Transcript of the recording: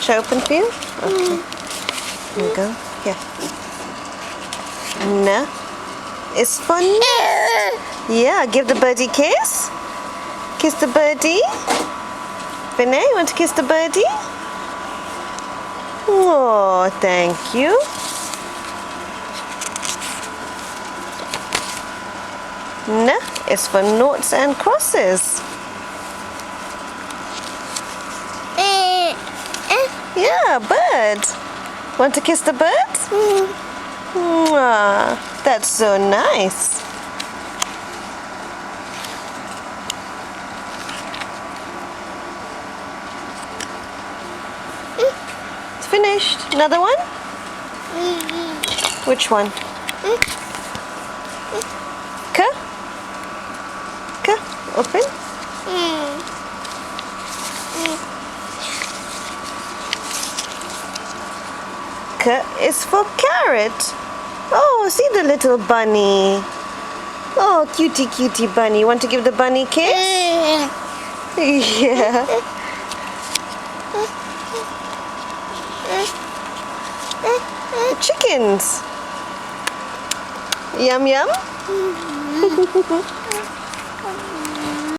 Should I open for you? Okay. Here you go. Here. N is for nest. Yeah, give the birdie a kiss. Kiss the birdie. Vinay, you want to kiss the birdie? Oh, thank you. N is for noughts and crosses. Yeah, bird. Want to kiss the bird? Mwah, that's so nice. It's finished. Another one? Which one? K? K? Open? K is for carrot. Oh, see the little bunny. Oh, cutie, cutie bunny. Want to give the bunny a kiss? Yeah. Chickens. Yum, yum.